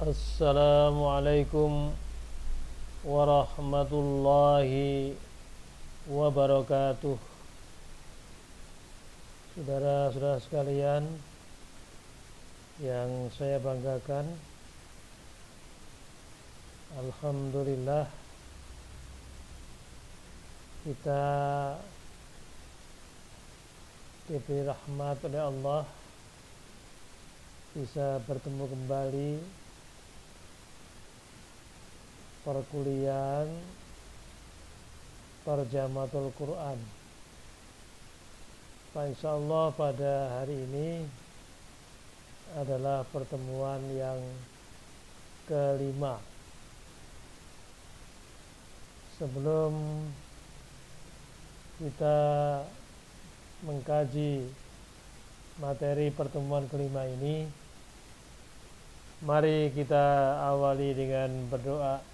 Assalamualaikum warahmatullahi wabarakatuh. Saudara-saudara sekalian yang saya banggakan, alhamdulillah kita diberi rahmat oleh Allah bisa bertemu kembali perkuliahan Tarjamatul Quran. Insyaallah pada hari ini adalah pertemuan yang kelima. Sebelum kita mengkaji materi pertemuan kelima ini, mari kita awali dengan berdoa.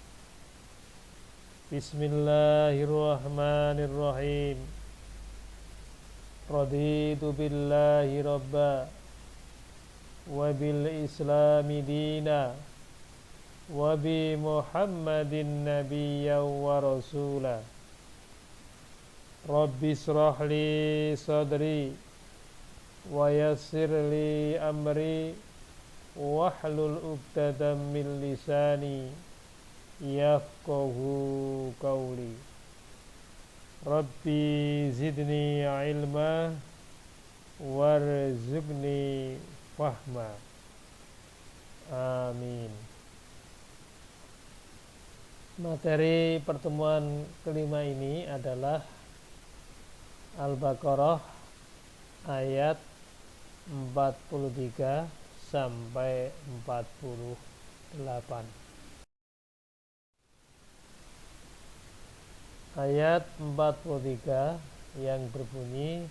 Bismillahirrahmanirrahim. Raditu billahi rabba wa bil islami dina wa bi Muhammadin nabiyyan wa rasula. Rabbi israh li sadri wa yassir li amri wahlul 'uqdatam min lisani yafqahu qawli. Rabbi zidni ilma warzuqni fahma. Amin. Materi pertemuan kelima ini adalah Al-Baqarah ayat 43 sampai 48. Ayat 43 yang berbunyi,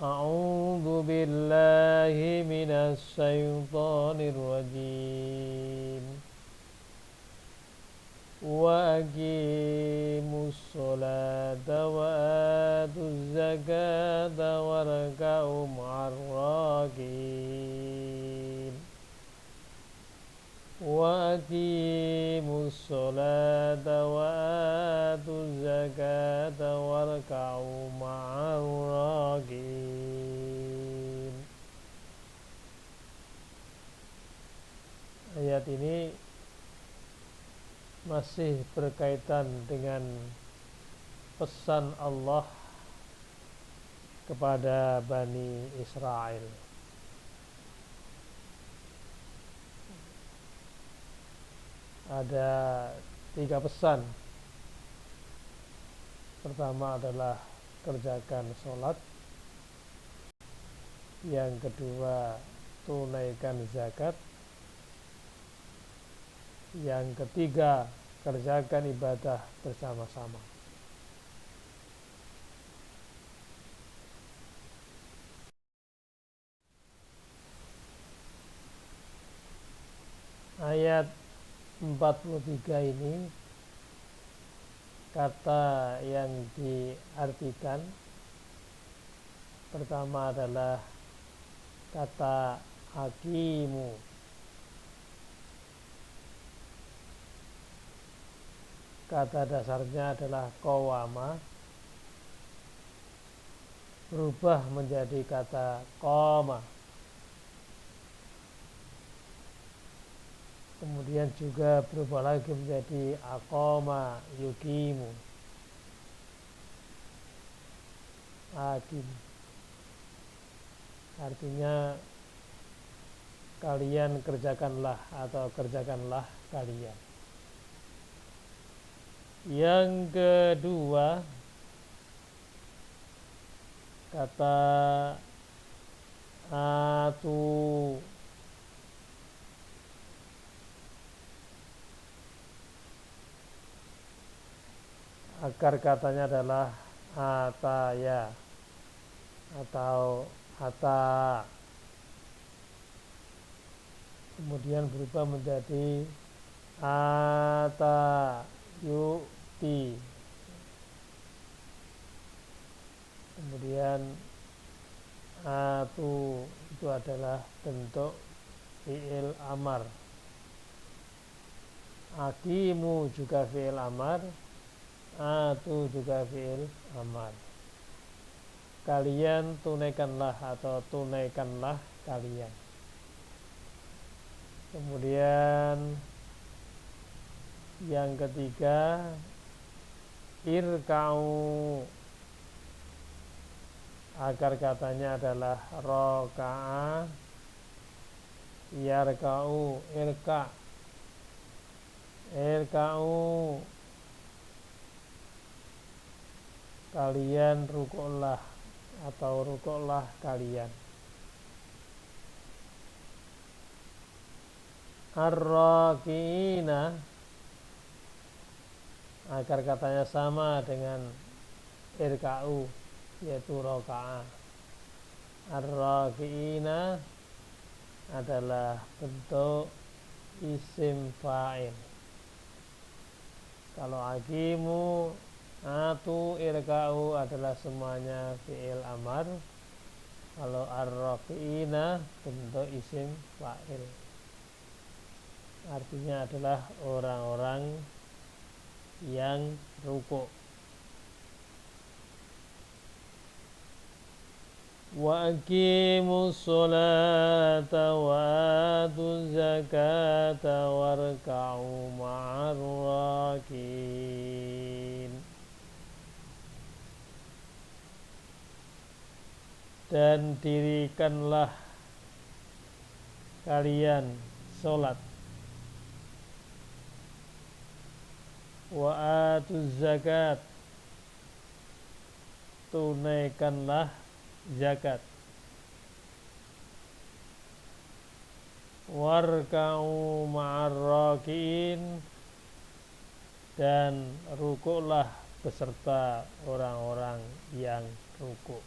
A'udzu billahi minas syaitonir rajim. Wa aqimus sholata wa atuz zakata warka'u ma'ar raki'in. Wa aqimus sholata wa atuz zakata warka'u ma'ar raki'in. Ayat ini masih berkaitan dengan pesan Allah kepada Bani Israel. Ada 3 pesan. Pertama adalah kerjakan sholat. Yang kedua, tunaikan zakat. Yang ketiga, kerjakan ibadah bersama-sama. Ayat 43 ini, kata yang diartikan pertama adalah kata hakimu. Kata dasarnya adalah qawama, berubah menjadi kata qama. Kemudian juga berubah lagi menjadi aqama yuqimu, hakim. Artinya kalian kerjakanlah atau kerjakanlah kalian. Yang kedua, kata atu, akar katanya adalah ataya atau ata, kemudian berubah menjadi ata yu'ti, kemudian atu itu adalah bentuk fi'il amar. Aqimu juga fi'il amar, atu juga fi'il amar. Kalian tunaikanlah atau tunaikanlah kalian. Kemudian yang ketiga, irka'u. Akar katanya adalah roka'a, yarka'u, irka'. Irka'u, kalian rukuklah atau rukuklah kalian. Ar-raki'ina, akar katanya sama dengan irka'u, yaitu roka'a. Ar-raki'ina adalah bentuk isim fa'il. Kalau aqimu, atu, irka'u adalah semuanya fi'il amar. Kalau ar-raki'ina bentuk isim fa'il, artinya adalah orang-orang yang rukuk. Wa aqimus sholata wa atuz zakata warka'u ma'ar rakin. Dan dirikanlah kalian sholat, wa atuz zakat, tunaikanlah zakat, warka'u ma'ar rakiin, dan rukuklah beserta orang-orang yang rukuk.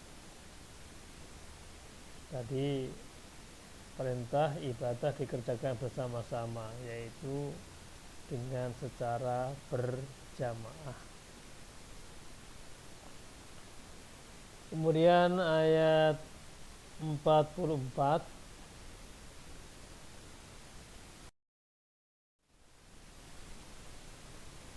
Tadi perintah ibadah dikerjakan bersama-sama, yaitu dengan secara berjamaah. Kemudian ayat 44,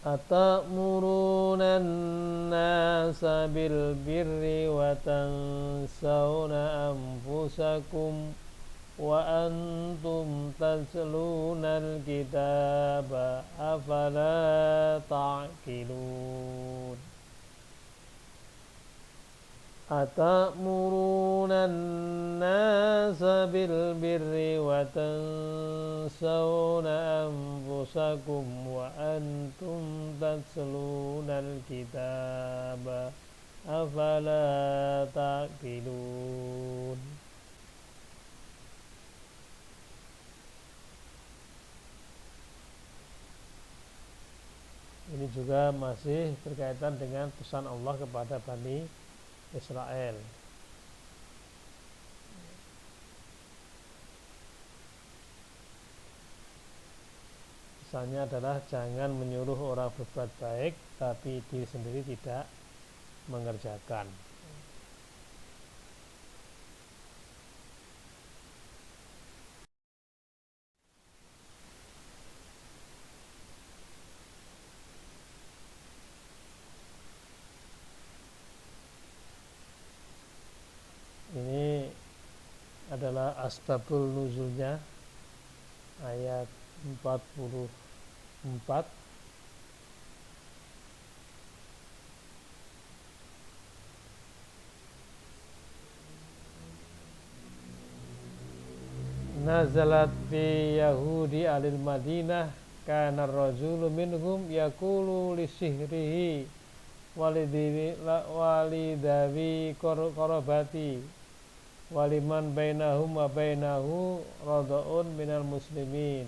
atamuruna an-nasa bil birri wa tansawna anfusakum wa antum tatlunal kitaba afala ta'qilun. Atamuruna an-nasa bil birri wa tansawna anfusakum wa antum tatlunal kitaba afala ta'qilun. Ini juga masih berkaitan dengan pesan Allah kepada Bani Israel. Pesannya adalah jangan menyuruh orang berbuat baik, tapi diri sendiri tidak mengerjakan. Ini adalah asbabul nuzulnya, ayat 44. Nazalat fi Yahudi alil Madinah, kana ar-rajulu minhum yaqulu li sihrihi walidawi korobati waliman bainahum wa bainahu rada'un minal muslimin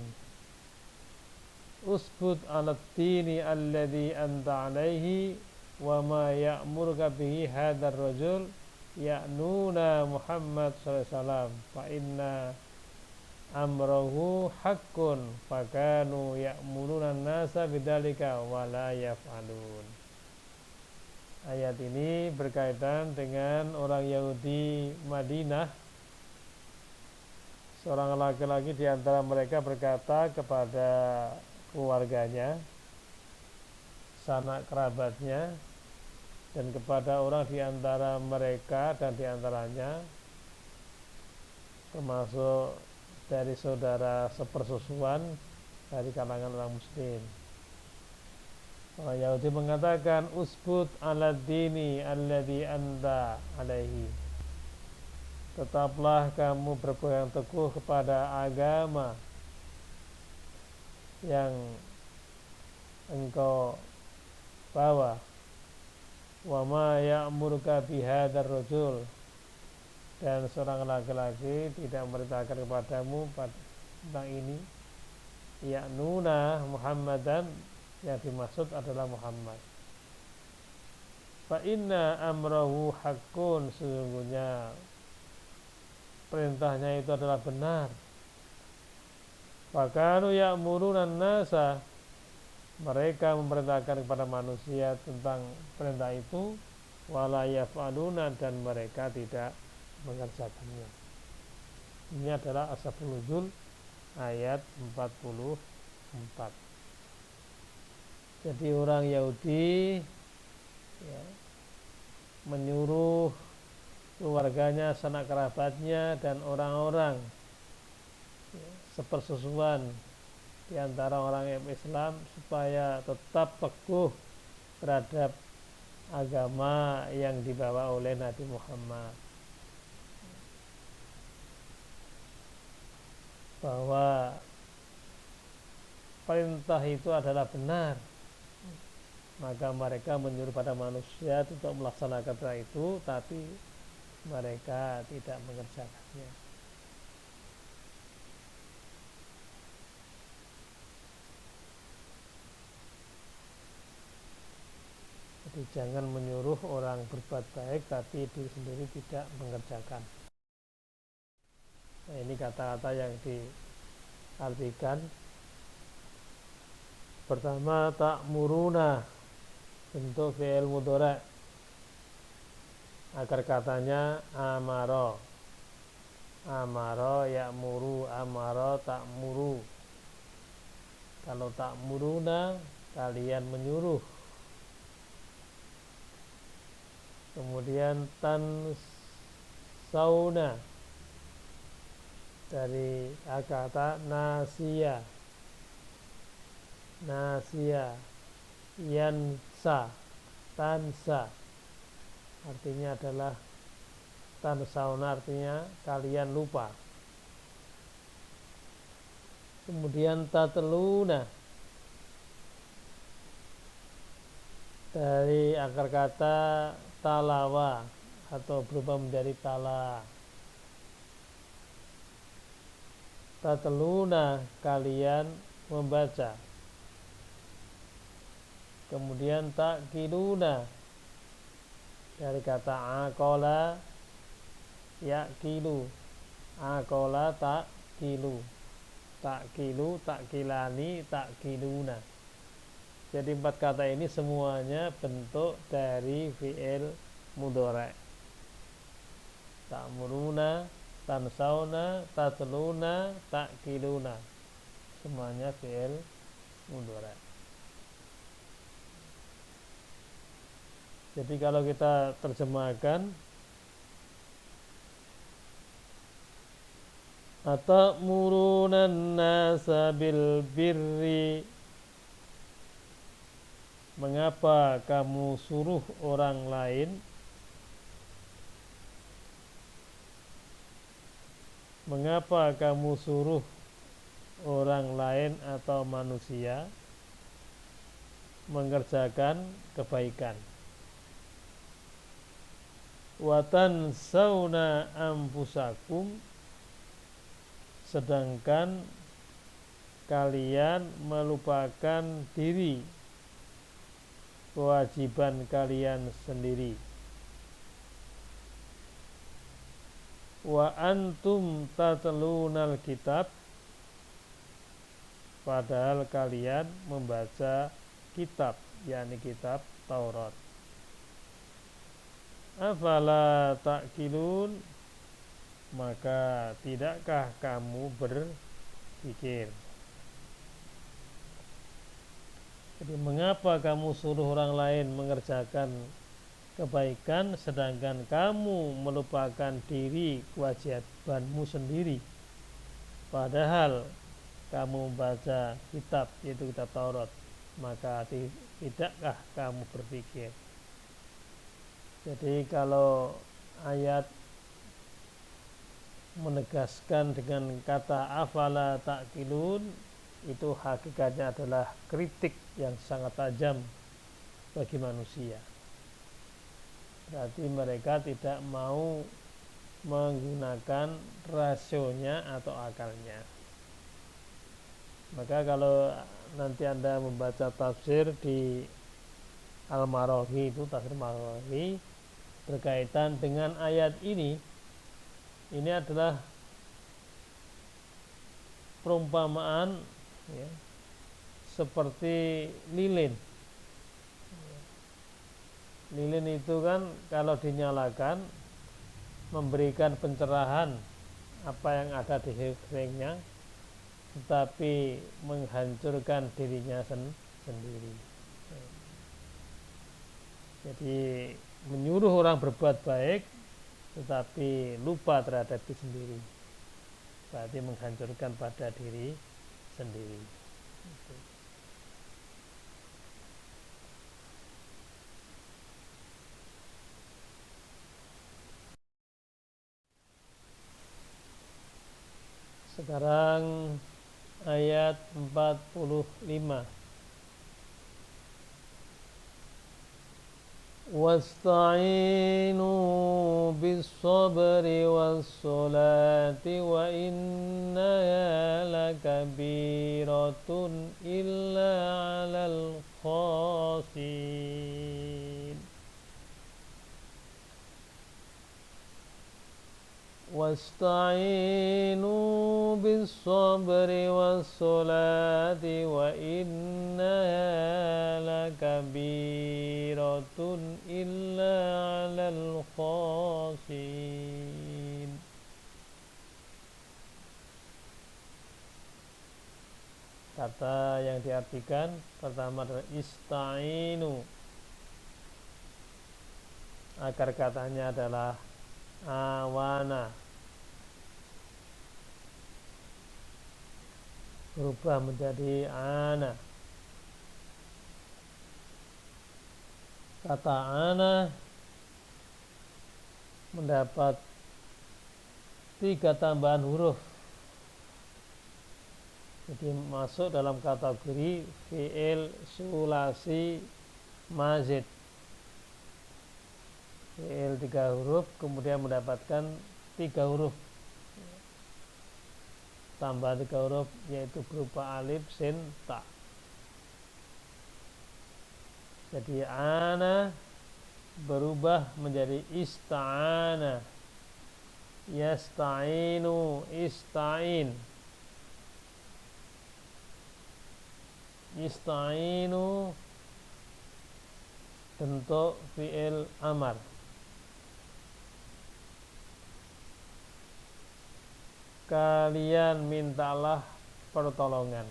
usbut alat dini alladhi anta alaihi wa ma ya'muruka bihi hadar rajul ya'nuna Muhammad sallallahu alaihi wasallam fa inna amrahu haqqun fakanu ya'muruna nasa bidzalika wa la yaf'alun. Ayat ini berkaitan dengan orang Yahudi Madinah. seorang laki-laki di antara mereka berkata kepada keluarganya, sanak kerabatnya, dan kepada orang di antara mereka dan di antaranya termasuk dari saudara sepersusuan dari kalangan orang muslim. Orang Yahudi mengatakan, usbut ala dini alladhi anta alaihi, tetaplah kamu berpegang teguh kepada agama yang engkau bawa. Wa ma ya'muruka bihadzal rajul, dan seorang laki-laki tidak memerintahkan kepadamu tentang ini. Ya'nuna Muhammadan, yang dimaksud adalah Muhammad. Fa inna amrahu haqqun, sesungguhnya perintahnya itu adalah benar. Fa kanu ya'muruna an-nasa, mereka memerintahkan kepada manusia tentang perintah itu, wala yaf'aluna, dan mereka tidak mengerjakannya. Ini adalah asbabun nuzul ayat 44. Jadi orang Yahudi ya, menyuruh keluarganya, sanak kerabatnya, dan orang-orang ya, sepersusuan di antara orang Islam supaya tetap teguh terhadap agama yang dibawa oleh Nabi Muhammad, bahwa perintah itu adalah benar, maka mereka menyuruh pada manusia untuk melaksanakan perintah itu, tapi mereka tidak mengerjakannya. Jadi jangan menyuruh orang berbuat baik tapi diri sendiri tidak mengerjakan. Nah, ini kata-kata yang diartikan. Pertama, ta'muruna, bentuk fi'il mudhari', akar katanya amaro. Amaro ya'muru, amaro ta'muru. Kalau ta'muruna, kalian menyuruh. Kemudian tansauna, dari kata nasiya. Nasiya, yansa, tansa, artinya adalah tansauna, artinya kalian lupa. Kemudian tatluna, dari akar kata talawa atau berubah menjadi tala. Tatluna, kalian membaca. Kemudian ta'kiluna, dari kata aqala yaqilu, aqala ta'kilu, ta'kilu, ta'kilani, ta'kiluna. Jadi 4 kata ini semuanya bentuk dari fi'il mudhari'. Ta'muruna, tansauna, tatluna, ta'kiluna, semuanya fi'il mudhari'. Jadi kalau kita terjemahkan, atamuruna nasa bil birri, mengapa kamu suruh orang lain, mengapa kamu suruh orang lain atau manusia mengerjakan kebaikan. Watan sauna ampusakum, sedangkan kalian melupakan diri, kewajiban kalian sendiri. Wa antum tatlunal kitab, padahal kalian membaca kitab, yakni kitab Taurat. Afala ta'kilun, maka tidakkah kamu berpikir? Jadi mengapa kamu suruh orang lain mengerjakan kebaikan sedangkan kamu melupakan diri kewajibanmu sendiri, padahal kamu membaca kitab, yaitu kitab Taurat, maka tidakkah kamu berpikir? Jadi kalau ayat menegaskan dengan kata afala ta'qilun, itu hakikatnya adalah kritik yang sangat tajam bagi manusia. Berarti mereka tidak mau menggunakan rasionya atau akalnya. Maka kalau nanti Anda membaca tafsir di Al-Marawi, itu tafsir Marawi berkaitan dengan ayat ini adalah perumpamaan ya, seperti lilin. Lilin itu kan kalau dinyalakan memberikan pencerahan apa yang ada di sekelilingnya, tetapi menghancurkan dirinya sendiri. Jadi menyuruh orang berbuat baik tetapi lupa terhadap diri sendiri, berarti menghancurkan pada diri sendiri. Sekarang ayat 45. Wasta'inu bis-sabri was-salati wa innaha lakabiratun illa 'alal khashin. Wasta'inu bis-sabri was-salati wa innaha lakabiratun illa 'alal khashin. Kata yang diartikan pertama adalah ista'inu. Akar katanya adalah awana, berubah menjadi ana. Kata ana mendapat 3 tambahan huruf, jadi masuk dalam kategori fi'il sulasi mazid. Fi'il 3 huruf kemudian mendapatkan 3 huruf tambah 3 huruf, yaitu berupa alif, sin, ta. Jadi ana berubah menjadi ista'ana, yasta'inu, ista'in. Ista'inu bentuk fi'il amar. Kalian mintalah pertolongan.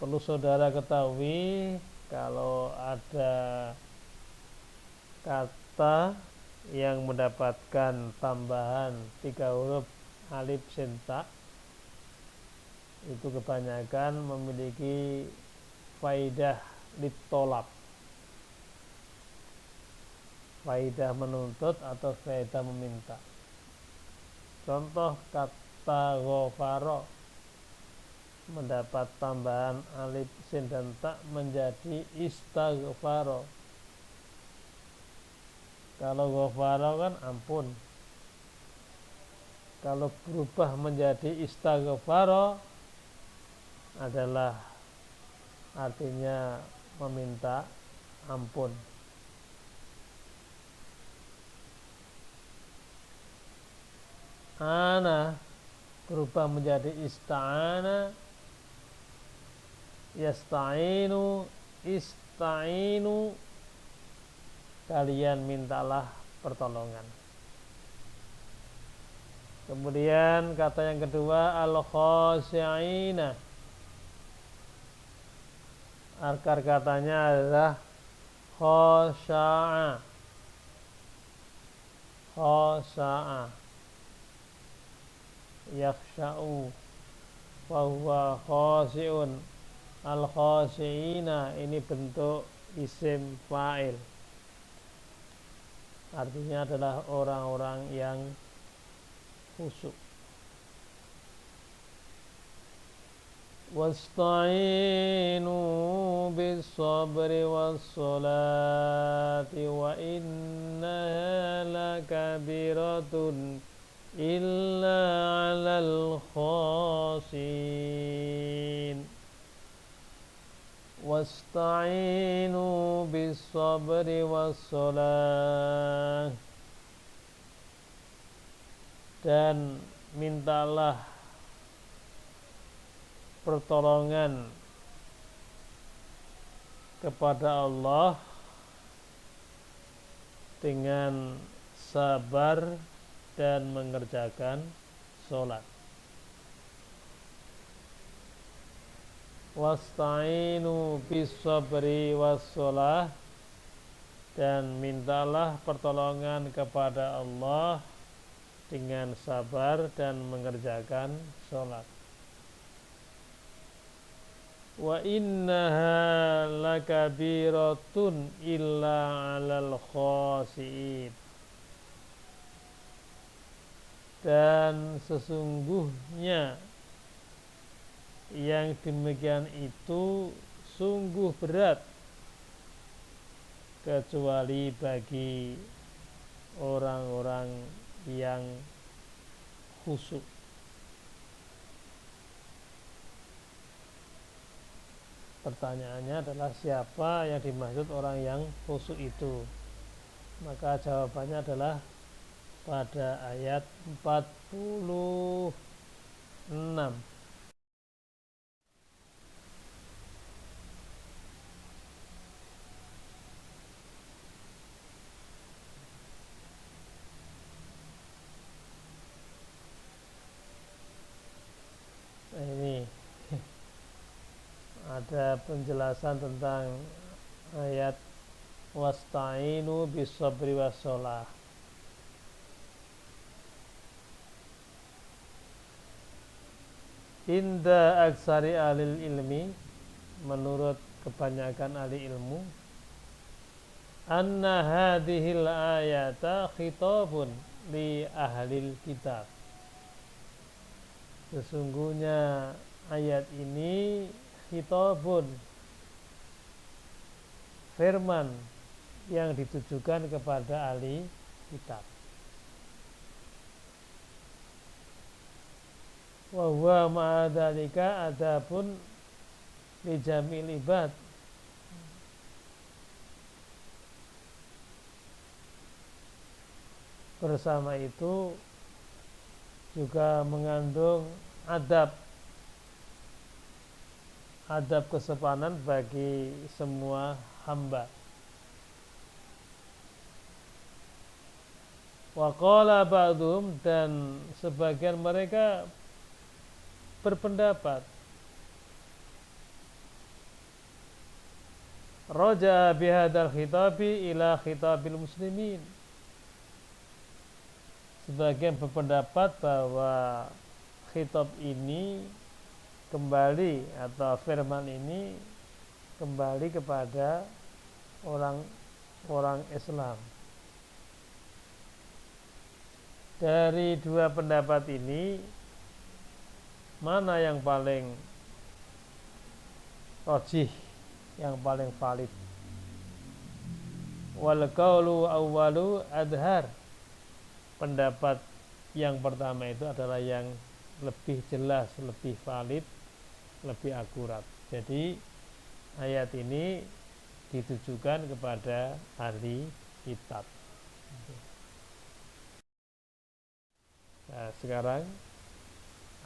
Perlu saudara ketahui, kalau ada kata yang mendapatkan tambahan 3 huruf alif, sin, ta, itu kebanyakan memiliki faidah litolab, faidah menuntut atau faidah meminta. Contoh kata ghafara mendapat tambahan alif, sin, dan ta menjadi istaghfara. Kalau ghafara kan ampun. Kalau berubah menjadi istaghfara adalah artinya meminta ampun. Ana berubah menjadi ista'ana, yasta'inu, ista'inu, kalian mintalah pertolongan. Kemudian kata yang kedua al-khashi'ina. Akar katanya adalah khasha'a. Khasha'a yakhsha'u wa huwa khashi'un. Al-khashi'ina ini bentuk isim fa'il. Artinya adalah orang-orang yang khusyuk. Wasta'inu bis-sabri was-salati wa innaha lakabiratun illa 'alal khashin. Wasta'inu bis-sabri was-salah, dan mintalah pertolongan kepada Allah dengan sabar dan mengerjakan sholat. Wasta'inu bis-sabri was-shalah, dan mintalah pertolongan kepada Allah dengan sabar dan mengerjakan sholat. Wa innaha lakabiratun illa 'alal khashi'in, dan sesungguhnya yang demikian itu sungguh berat kecuali bagi orang-orang yang khusyuk. Pertanyaannya adalah siapa yang dimaksud orang yang khusyuk itu? Maka jawabannya adalah pada ayat 46. Ini ada penjelasan tentang ayat wasta'inu bis-sabri was-shalah. Inda aksari alil ilmi, menurut kebanyakan ahli ilmu, anna hadhil ayata khitabun li ahlil kitab. Sesungguhnya ayat ini khitabun, firman yang ditujukan kepada ahli kitab. Wa huwa ma'adzalika adabun li jamil ibad. Bersama itu juga mengandung adab kesopanan bagi semua hamba. Wa qala ba'dhum, dan sebagian mereka berpendapat raja bihadal khitabi ila khitabil muslimin. Sebagian berpendapat bahwa khitab ini kembali, atau firman ini kembali kepada orang Islam. Dari dua pendapat ini, mana yang paling rajih, yang paling valid? Wal qaulu awwalu adhar. Pendapat yang pertama itu adalah yang lebih jelas, lebih valid, lebih akurat. Jadi ayat ini ditujukan kepada ahli kitab. Nah, sekarang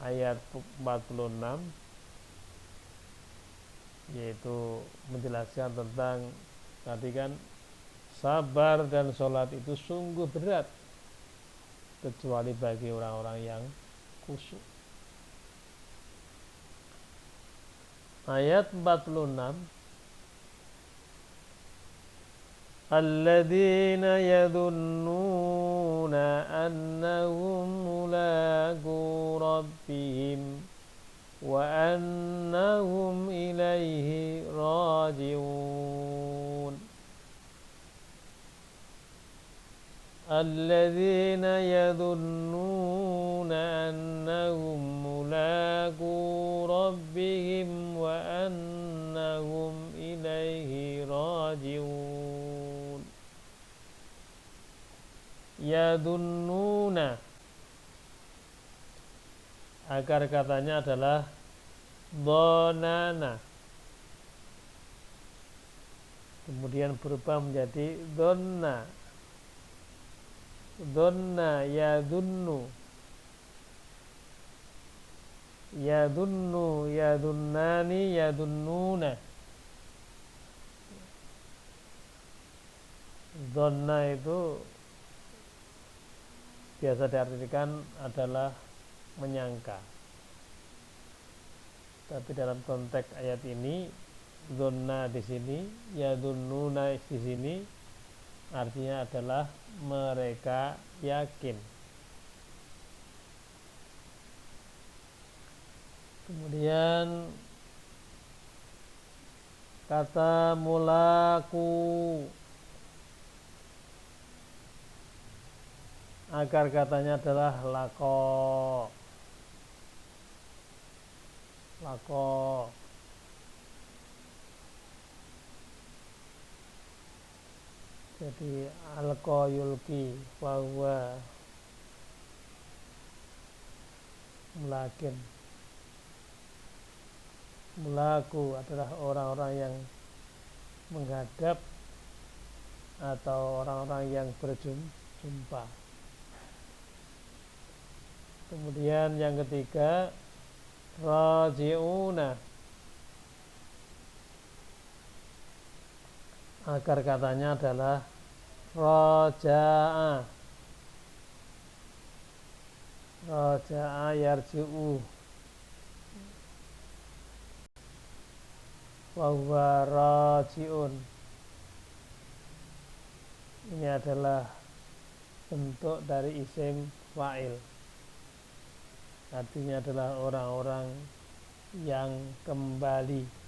ayat 46, yaitu menjelaskan tentang tadi kan sabar dan sholat itu sungguh berat kecuali bagi orang-orang yang khusyuk. Ayat 46, alladzina yadhunnuna annahum mulaqu rabbihim wa annahum ilaihi raji'un. Alladzina yadhunnuna annahum mulaqu rabbihim wa annahum ilaihi raji'un. Yadhunnuna, akar katanya adalah dhonana, kemudian berubah menjadi dhonna. Dhonna yadhunnu, yadhunnu, yadhunnani, yadhunnuna. Dhonna itu biasa diartikan adalah menyangka. Tapi dalam konteks ayat ini, dhonna di sini, yadhunnuna di sini artinya adalah mereka yakin. Kemudian kata mulaku, akar katanya adalah lako. Lako. Jadi alqa yulki bahwa mulakin. Mulaku adalah orang-orang yang menghadap atau orang-orang yang berjumpa. Kemudian yang ketiga, raji'una, akar katanya adalah raja'a. Raja'a yarji'u wa huwa raji'un. Ini adalah bentuk dari isim fa'il, artinya adalah orang-orang yang kembali.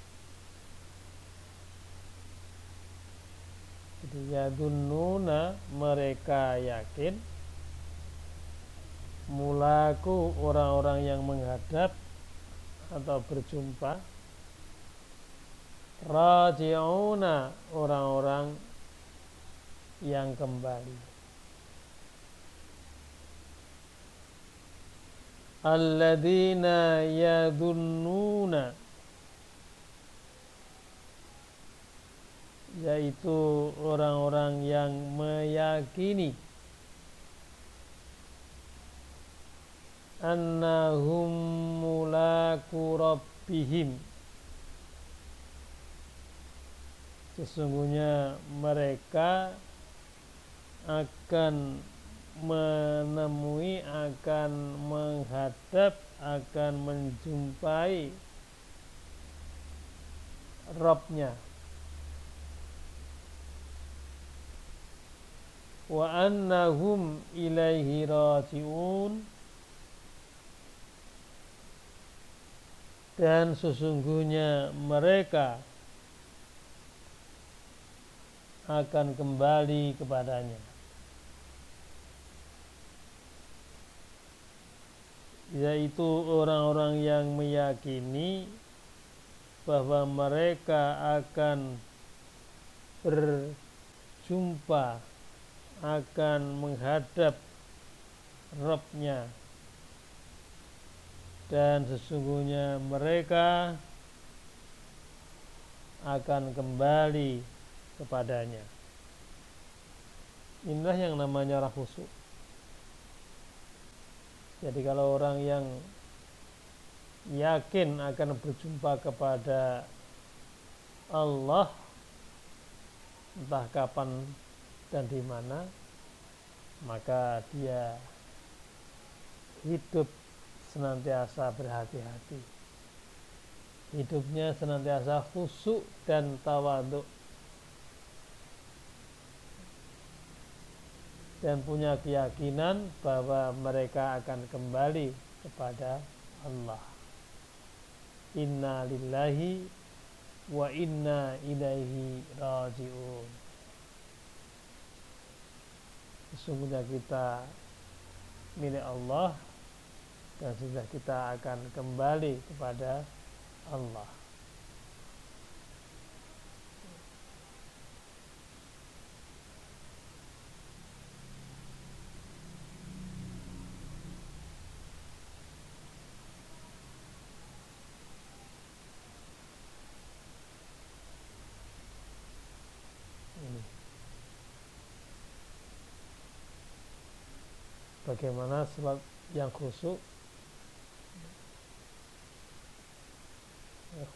Jadi yadunnuna, mereka yakin, mulaku, orang-orang yang menghadap atau berjumpa, raji'una, orang-orang yang kembali. Alladzina yadunnuna, yaitu orang-orang yang meyakini, annahum mulaku rabbihim, sesungguhnya mereka akan menemui, akan menghadap, akan menjumpai Rabbnya. Wa annahum ilaihi raji'un, dan sesungguhnya mereka akan kembali kepadanya. Yaitu orang-orang yang meyakini bahwa mereka akan berjumpa, akan menghadap Rabbnya, dan sesungguhnya mereka akan kembali kepadanya. Inilah yang namanya orang khusyuk. Jadi kalau orang yang yakin akan berjumpa kepada Allah, entah kapan dan di mana, maka dia hidup senantiasa berhati-hati, hidupnya senantiasa khusyuk dan tawadhu, dan punya keyakinan bahwa mereka akan kembali kepada Allah. Inna lillahi wa inna ilaihi raji'un. Sesungguhnya kita milik Allah dan sudah kita akan kembali kepada Allah. Ini. Bagaimana salat yang khusyuk?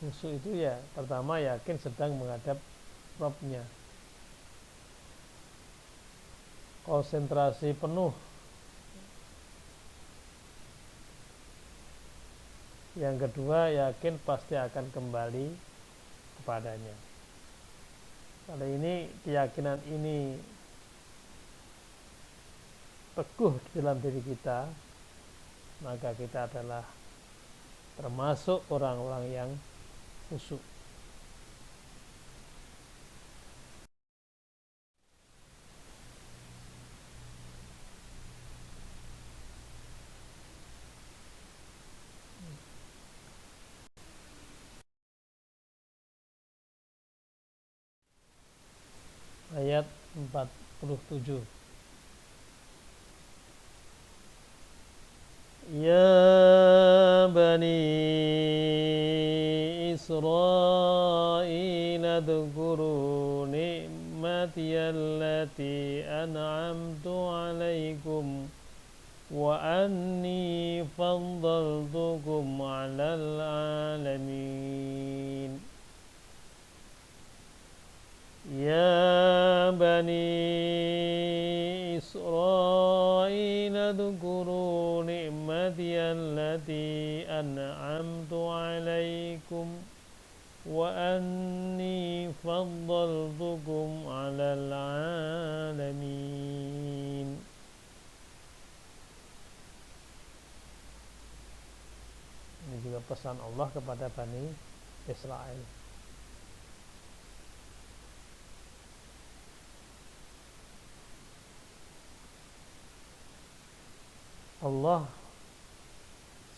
Khusyuk itu ya pertama yakin sedang menghadap Rabb-nya, konsentrasi penuh. Yang kedua yakin pasti akan kembali kepadanya. Kalau ini keyakinan ini teguh di dalam diri kita, maka kita adalah termasuk orang-orang yang khusyuk. Ayat 47. Ya bani Israil adhkuru ni'mati allati an'amtu alaikum wa anni faddaltukum 'alal 'alamin. Ya bani Israil adhkuru ni'mati allati an'amtu alaikum wa anni faddaltukum 'alal 'alamin. Ini juga pesan Allah kepada Bani Israel. Allah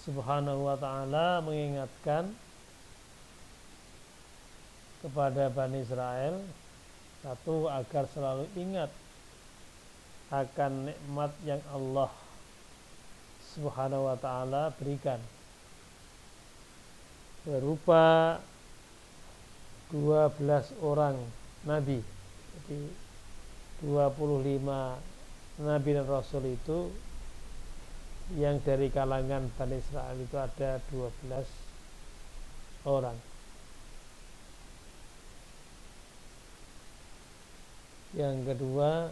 Subhanahu wa ta'ala mengingatkan kepada Bani Israel, satu, agar selalu ingat akan nikmat yang Allah Subhanahu wa ta'ala berikan berupa 12 orang nabi. Jadi 25 nabi dan rasul itu yang dari kalangan Bani Israel itu ada 12 orang. Yang kedua,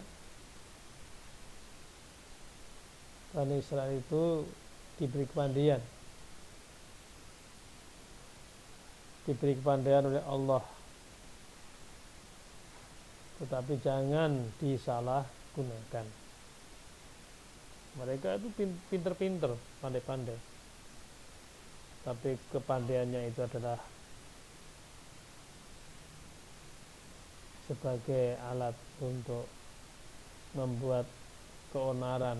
Bani Israel itu diberi kepandaian oleh Allah, tetapi jangan disalahgunakan. Mereka itu pinter-pinter, pandai-pandai, tapi kepandaiannya itu adalah sebagai alat untuk membuat keonaran,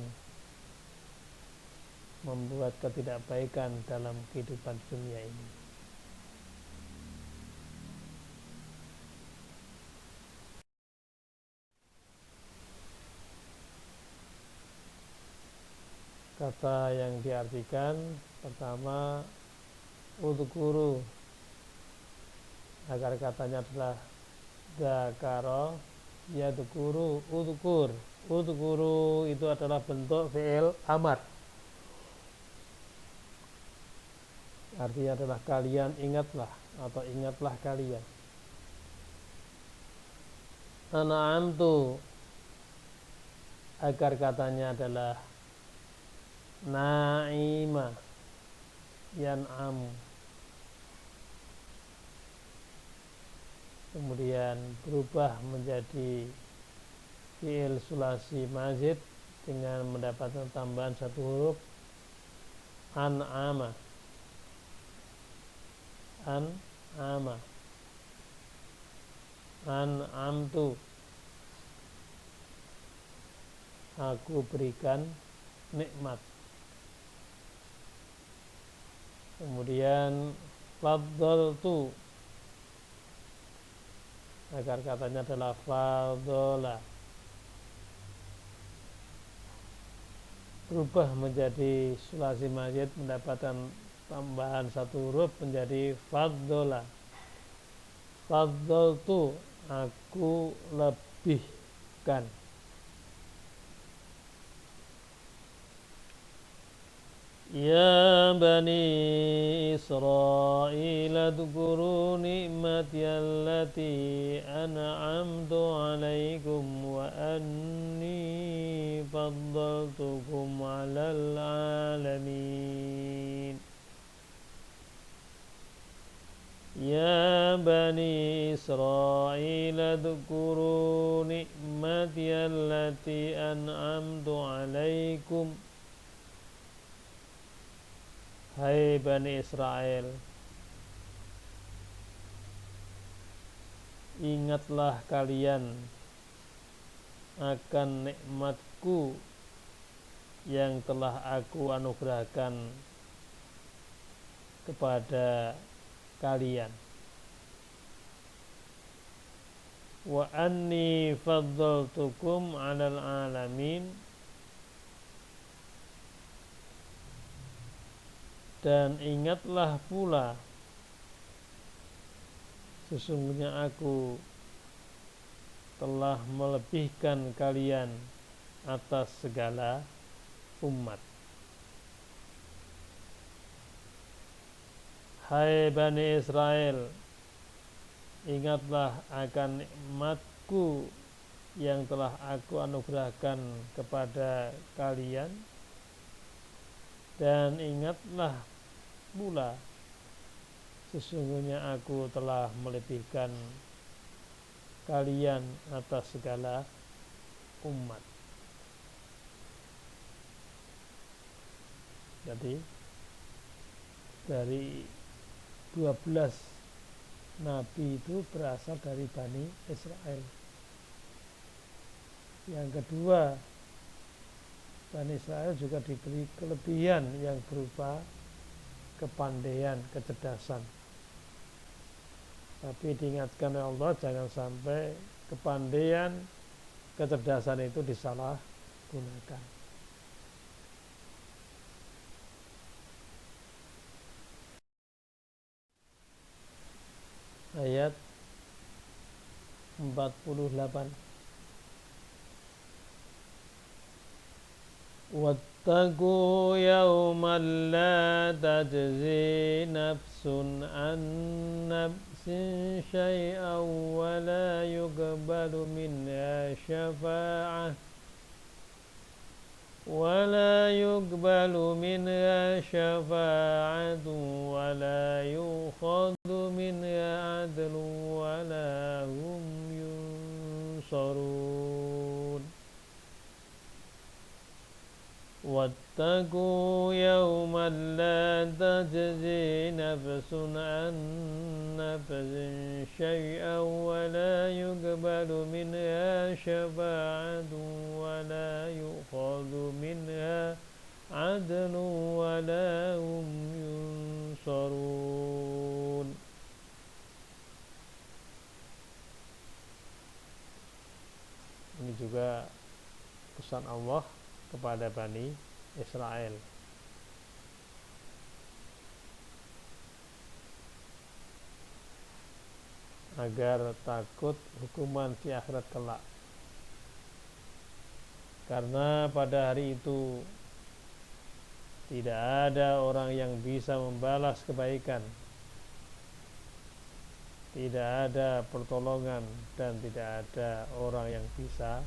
membuat ketidakbaikan dalam kehidupan dunia ini. Kata yang diartikan pertama udhkuru, agar katanya adalah dzakara yadhkuru udhkur. Udhkuru itu adalah bentuk fi'il amar, artinya adalah kalian ingatlah atau ingatlah kalian. An'amtu agar katanya adalah na'ima, yan'amu. Kemudian berubah menjadi fi'il sulasi mazid dengan mendapatkan tambahan satu huruf, an'ama, an'ama, an'amtu, aku berikan nikmat. Kemudian faddaltu, agar katanya adalah faddola, berubah menjadi sulasi mazid mendapatkan tambahan satu huruf menjadi faddola. Faddaltu, aku lebihkan. Ya bani Israil adhkuru ni'mati allati an'amtu alaikum wa anni faddaltukum 'alal 'alamin. Ya bani Israil adhkuru ni'mati allati an'amtu alaikum. Hai Bani Israel, ingatlah kalian akan nikmatku yang telah aku anugerahkan kepada kalian. Wa anni faddaltukum 'alal 'alamin, dan ingatlah pula sesungguhnya aku telah melebihkan kalian atas segala umat. Hai Bani Israel, ingatlah akan nikmatku yang telah aku anugerahkan kepada kalian, dan ingatlah pula sesungguhnya aku telah melebihkan kalian atas segala umat. Jadi dari 12 nabi itu berasal dari Bani Israel. Yang kedua, Bani Israel juga diberi kelebihan yang berupa kepandaian, kecerdasan. Tapi diingatkan oleh Allah, jangan sampai kepandaian, kecerdasan itu disalahgunakan. Ayat 48. Wattaqu yawman la tajzi nafsun an nafsin syai'an wa la yuqbalu minha syafa'ah ولا يقبل منها شفاعة ولا يؤخذ منها عدل ولا هم ينصرون. واتقوا يوما لا تجزي نفس عن نفس شيئا ولا يقبل منها شفاعة ولا يؤخذ منها عدل ولا هم ينصرون. Ini juga pesan Allah kepada Bani Israel. Agar takut hukuman di akhirat kelak. Karena pada hari itu tidak ada orang yang bisa membalas kebaikan, tidak ada pertolongan, dan tidak ada orang yang bisa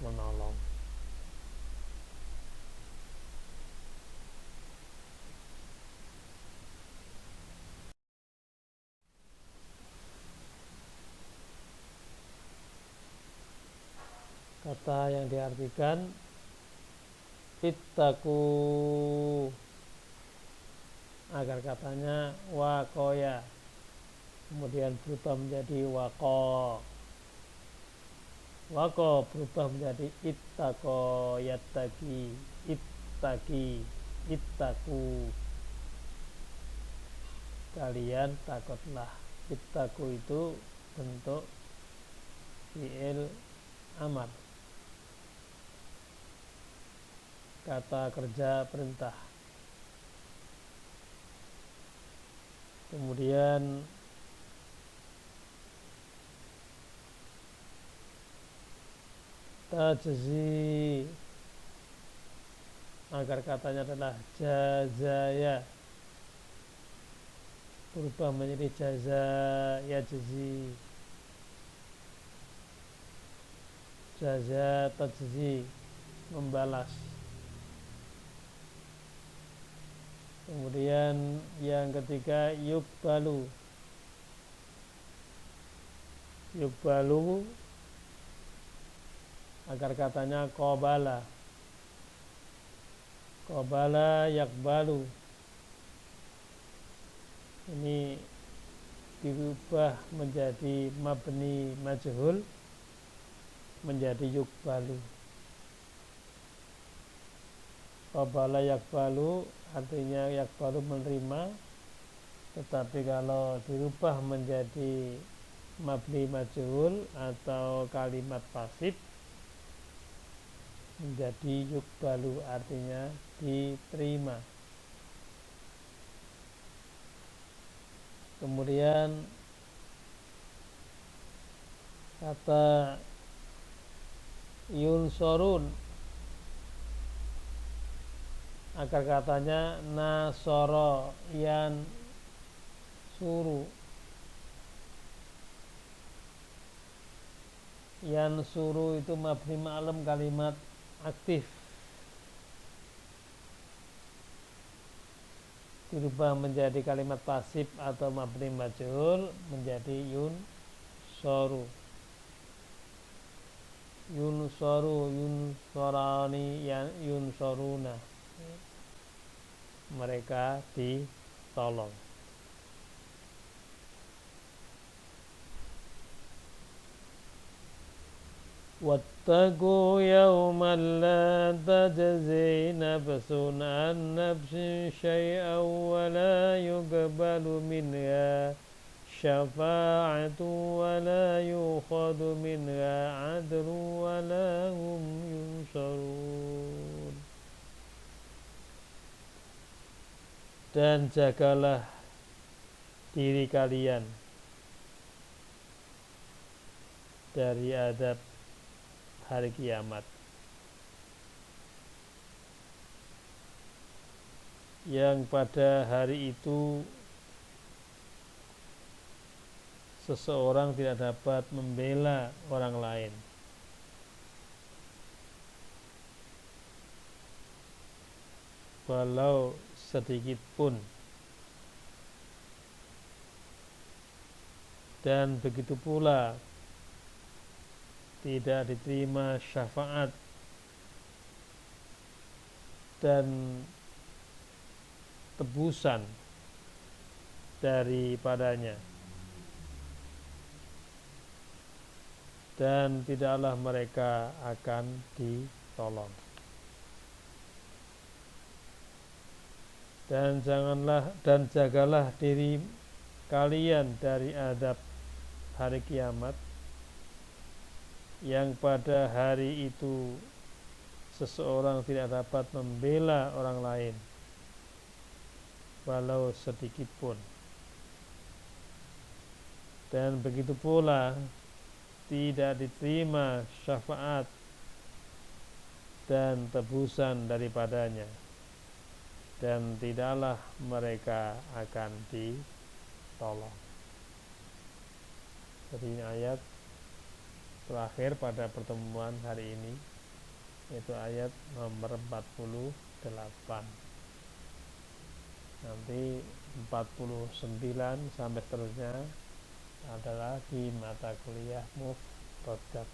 menolong. kata yang diartikan ittaku, agar katanya wakoya kemudian berubah menjadi wako berubah menjadi ittako yattaki ittaki ittaku, kalian takutlah. Ittaku itu bentuk fi'il amar, kata kerja perintah. Kemudian tajzi, agar katanya adalah jazaya, berubah menjadi jaza yajzi, jaza tajzi, membalas. Kemudian yang ketiga yukbalu, agar katanya qabala yakbalu, ini dirubah menjadi mabni majhul menjadi yukbalu. Qabala yakbalu artinya yakbalu menerima, tetapi kalau dirubah menjadi mabni majhul atau kalimat pasif menjadi yukbalu artinya diterima. Kemudian kata yunsorun, agar katanya nasoro yan suru, itu mabni ma'lum kalimat aktif, dirubah menjadi kalimat pasif atau mabni majhul menjadi yunsoru, yunsorani, yunsoruna, mereka ditolong. Wattaqu yawman la tajzi nafsun an nafsin syai'an wa la yuqbalu minha syafa'atu wa la yukhadu minha 'adlu wa la hum yunsarun. Dan jagalah diri kalian dari adab hari kiamat, yang pada hari itu seseorang tidak dapat membela orang lain, walau sedikit pun, dan begitu pula tidak diterima syafaat dan tebusan daripadanya, dan tidaklah mereka akan ditolong. Dan jagalah diri kalian dari adab hari kiamat, yang pada hari itu seseorang tidak dapat membela orang lain walau sedikit pun, dan begitu pula tidak diterima syafaat dan tebusan daripadanya, dan tidaklah mereka akan ditolong. Jadi ini ayat terakhir pada pertemuan hari ini, yaitu ayat nomor 48. Nanti 49 sampai seterusnya adalah di mata kuliah Mufradat.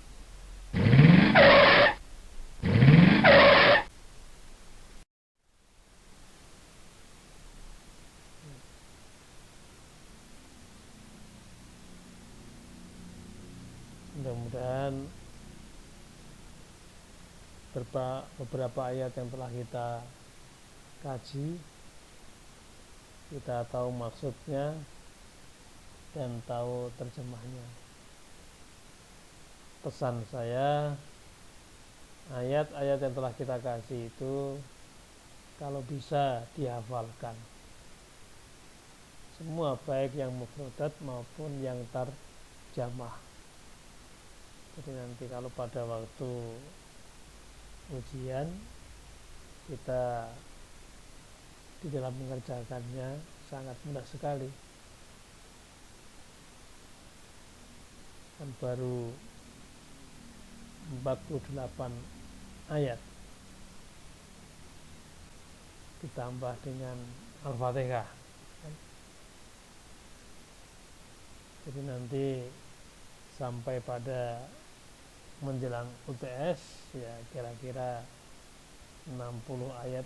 Mudah-mudahan beberapa ayat yang telah kita kaji, kita tahu maksudnya dan tahu terjemahnya. Pesan saya, ayat-ayat yang telah kita kasih itu kalau bisa dihafalkan. Semua baik yang mufradat maupun yang terjemah. Jadi nanti kalau pada waktu ujian kita di dalam mengerjakannya sangat mudah sekali. Kan baru 48 ayat ditambah dengan Al-Fatihah. Jadi nanti sampai pada menjelang UTS ya kira-kira 60 ayat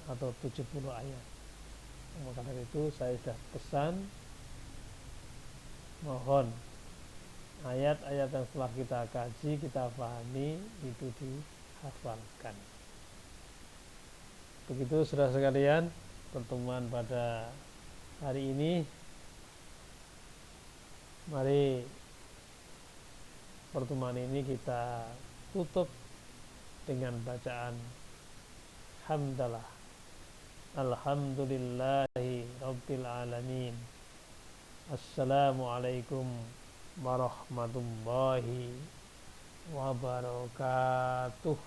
atau 70 ayat. Maka dari itu saya sudah pesan, mohon ayat-ayat yang setelah kita kaji, kita pahami, itu dihafalkan. Begitu saudara sekalian, pertemuan pada hari ini. Mari pertemuan ini kita tutup dengan bacaan hamdalah. Alhamdulillahi Rabbil Alamin. Assalamualaikum warahmatullahi wabarakatuh.